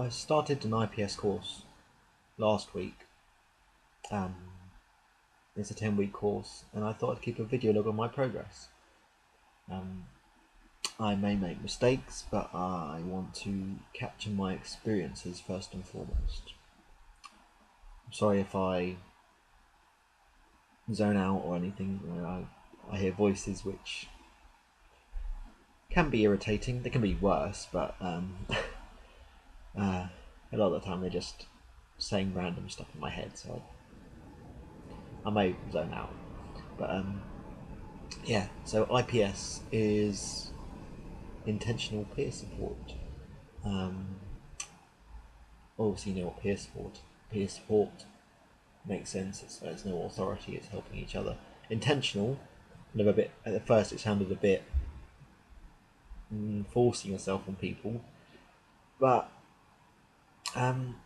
I started an IPS course last week. Um, it's a 10-week course, and I thought I'd keep a video log on my progress. Um, I may make mistakes, but I want to capture my experiences first and foremost. I'm sorry if I zone out or anything. I hear voices which can be irritating. They can be worse, but a lot of the time they're just saying random stuff in my head, so I may zone out. But yeah, so IPS is intentional peer support. Um, Obviously, you know what peer support makes sense. It's no authority. It's helping each other. Intentional, kind of a bit. At first, it sounded a bit forcing yourself on people, but um,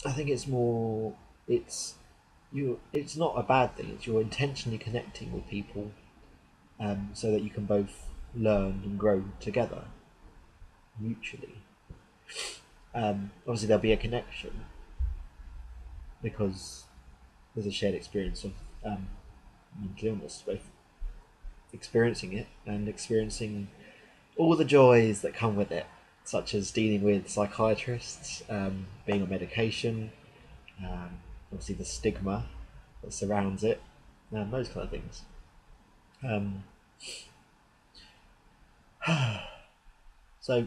I think it's more. It's you. It's not a bad thing. It's you're intentionally connecting with people, so that you can both learn and grow together mutually. Obviously, there'll be a connection because there's a shared experience of mental illness, both experiencing it and experiencing all the joys that come with it, such as dealing with psychiatrists, being on medication, obviously the stigma that surrounds it, and those kind of things. Um, so,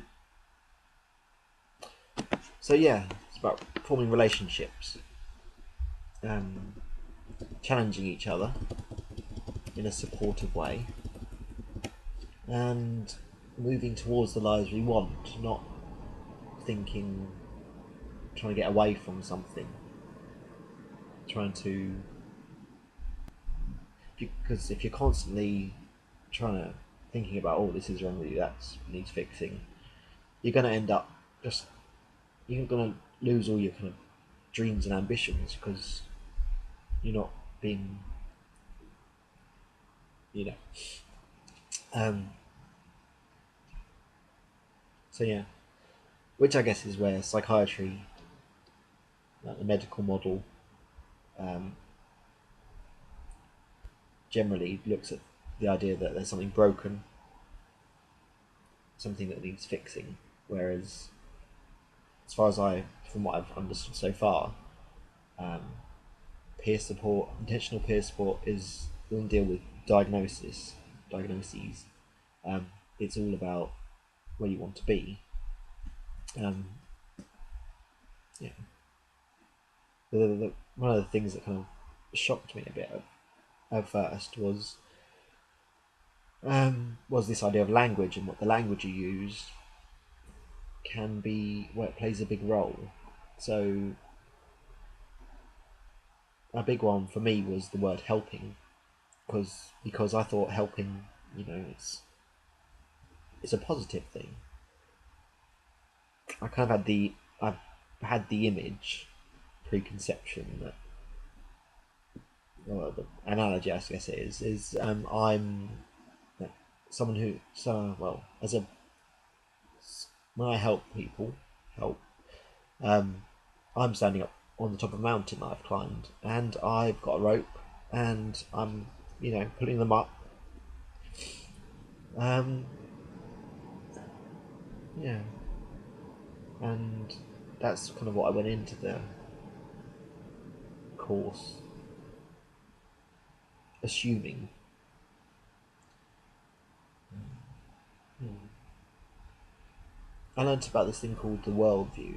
so yeah, it's about forming relationships, um, challenging each other in a supportive way, and moving towards the lives we want, not thinking, trying to get away from something, trying to, because if you're constantly trying to thinking about, oh, this is wrong with you, that needs fixing, you're going to end up just, you're going to lose all your kind of dreams and ambitions because you're not being, you know. Um, so yeah, which I guess is where psychiatry, like the medical model, um, generally looks at the idea that there's something broken, something that needs fixing, whereas as far as from what I've understood so far, um, peer support, intentional peer support is doesn't deal with diagnoses. Um, it's all about where you want to be. Um, yeah, one of the things that kind of shocked me a bit at first was this idea of language and what the language you use can be where it plays a big role. So a big one for me was the word helping, because I thought helping, it's a positive thing. I've had the image preconception that, well, the analogy I guess it is I'm someone who, so well, as a when I help people help, um, I'm standing up on the top of a mountain that I've climbed, and I've got a rope, and I'm, pulling them up. Um, yeah, and that's kind of what I went into the course assuming. I learnt about this thing called the worldview,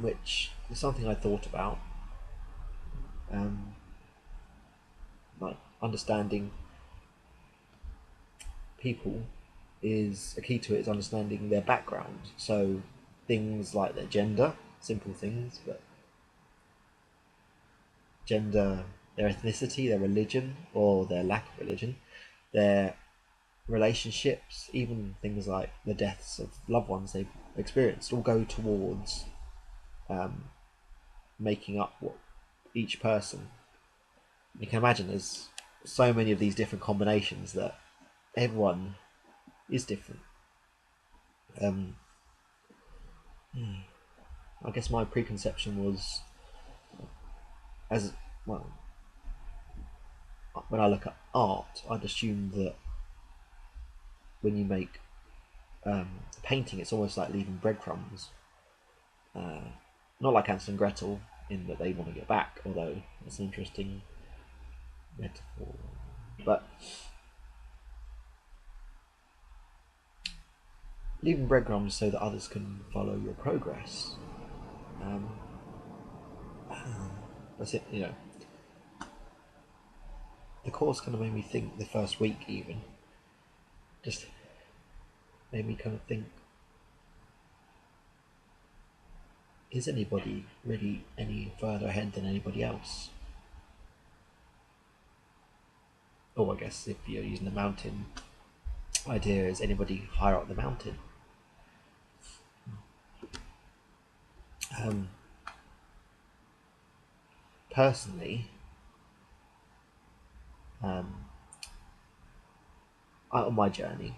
which is something I thought about. Um, like understanding people is a key to it is understanding their background. So things like their gender, simple things, but gender, their ethnicity, their religion or their lack of religion, their relationships, even things like the deaths of loved ones they've experienced, all go towards um, making up what each person. You can imagine there's so many of these different combinations that everyone is different. Um, I guess my preconception was, as well, when I look at art, I'd assume that when you make painting, it's almost like leaving breadcrumbs. Not like Hansel and Gretel in that they want to get back, although it's an interesting metaphor. But leaving breadcrumbs so that others can follow your progress. Um, that's it, you know. The course kind of made me think the first week, even. Just made me kind of think, is anybody really any further ahead than anybody else? Oh, I guess if you're using the mountain idea, is anybody higher up the mountain? Um, Personally, um, on my journey,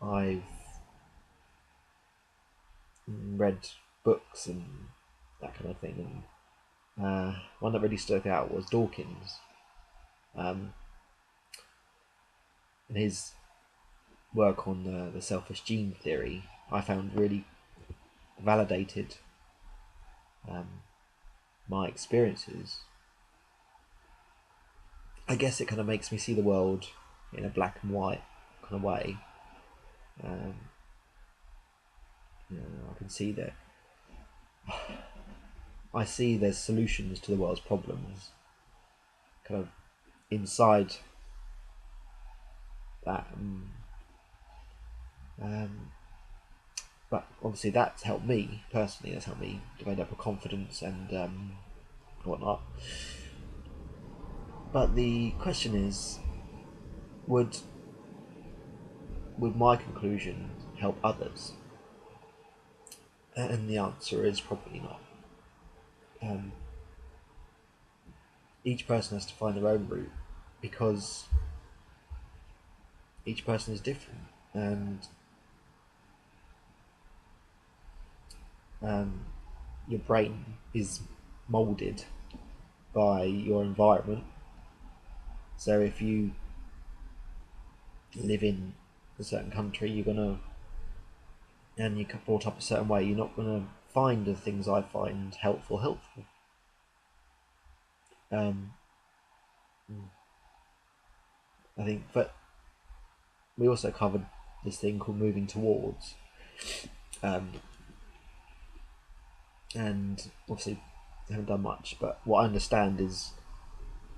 I've read books and that kind of thing, and one that really stuck out was Dawkins, and his work on the selfish gene theory. I found really validated my experiences. I guess it kind of makes me see the world in a black and white kind of way. Um, I can see that I see there's solutions to the world's problems kind of inside that. But obviously that's helped me personally. That's helped me develop a confidence and whatnot. But the question is, would my conclusion help others? And the answer is probably not. Um, each person has to find their own route because each person is different, and your brain is molded by your environment. So if you live in a certain country, you're gonna, and you get brought up a certain way, you're not gonna find the things I find helpful. Um, I think, but we also covered this thing called moving towards, um, and obviously I haven't done much. But what I understand is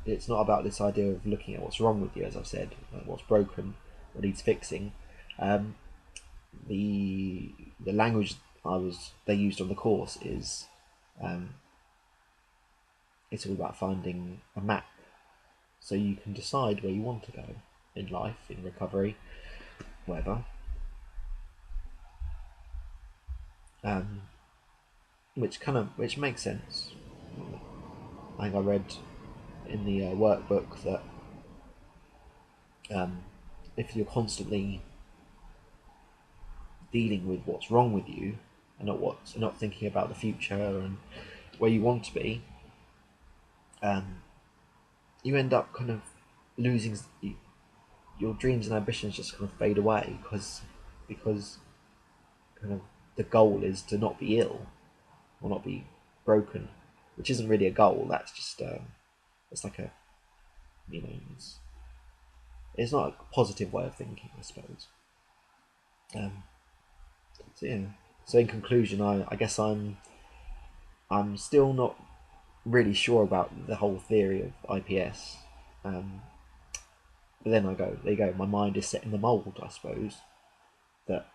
it's not about this idea of looking at what's wrong with you, as I've said, like what's broken, what needs fixing. Um, the language they used on the course is it's all about finding a map so you can decide where you want to go in life, in recovery, whatever. Um, which makes sense. I think I read in the workbook that if you're constantly dealing with what's wrong with you and not thinking about the future and where you want to be, you end up kind of losing your dreams and ambitions just kind of fade away because kind of the goal is to not be ill or not be broken, which isn't really a goal. That's just it's like a you know it's not a positive way of thinking, I suppose. Um, so yeah. So in conclusion, I guess I'm still not really sure about the whole theory of IPS. But then there you go. My mind is set in the mold, I suppose, that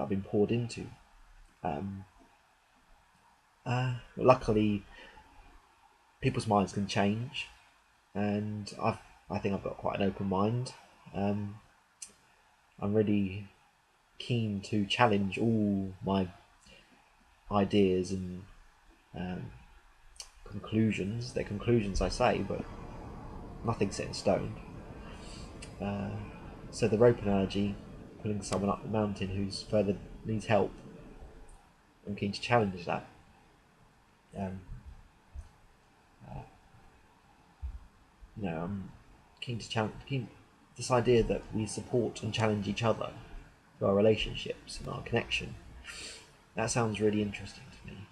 I've been poured into. Um, Luckily, people's minds can change, and I think I've got quite an open mind. Um, I'm really keen to challenge all my ideas and um, conclusions. They're conclusions, I say, but nothing's set in stone. So the rope analogy pulling someone up the mountain who's further needs help. I'm keen to challenge that. Um, I'm keen to challenge this idea that we support and challenge each other through our relationships and our connection. That sounds really interesting to me.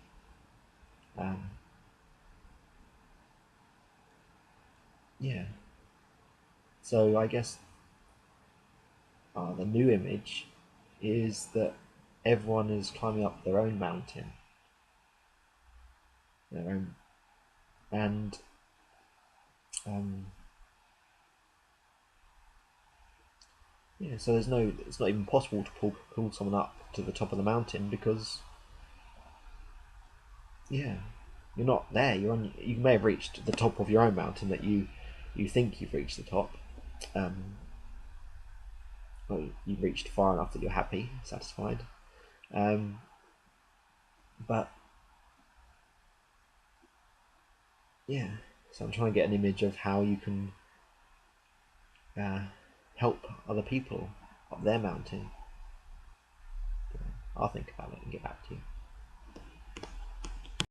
Yeah. So I guess the new image is that everyone is climbing up their own mountain, their own, and um, yeah. So it's not even possible to pull someone up to the top of the mountain because yeah, you're not there. You may have reached the top of your own mountain that you think you've reached the top. Um, well, you've reached far enough that you're happy, satisfied. Um, but yeah, so I'm trying to get an image of how you can uh, help other people up their mountain. I'll think about it and get back to you.